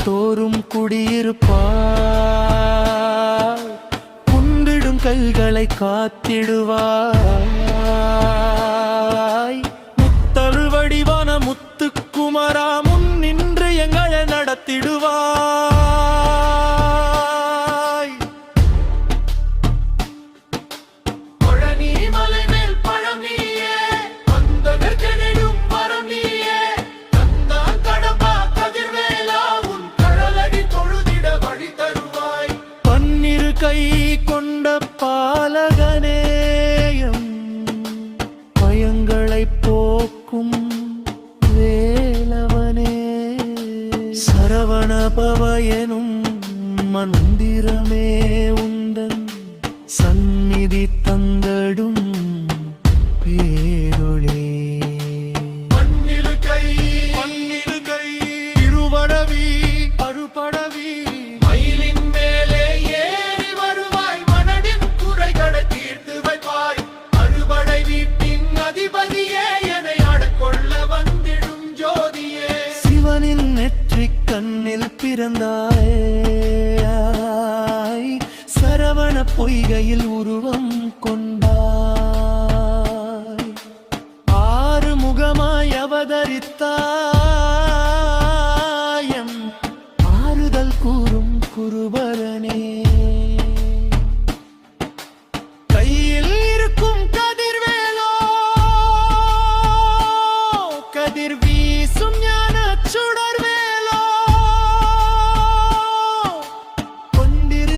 தோறும் குடியிருப்பாய், குந்திடும் கைகளை காத்திடுவாய். முத்தரு வடிவான முத்துக்குமரா முன் நின்று எங்களை நடத்திடுவாய். பழனி மலை மேல் பழனியே வந்தவர் கெடும் வரம் நீயே, தந்தான் கடம்பா கதிர்வேலா உன் கடலடி தொழுதிட வழி தருவாய். பன்னிரு கை கொண்ட பாலகனேயம் பயங்களை போக்கும் வேலவனே, சரவண பவயனும் மந்திரமே உந்தன் சந்நிதி தந்தடும் பேரொளே. பன்னிரு கை திருவடவி அறுபடவி மயிலின் மேலே ஏறி வருவாய், மனதின் குறைகளை தீர்த்து வைப்பாய். அறுபடை வீட்டின் அதிபதியே என்னை ஆடக்கொள்ள வந்திடும் ஜோதியே, சிவனின் நெற்றிக் கண்ணில் பிறந்தாய், சரவண பொய்கையில் உருவம் கொண்டாய்.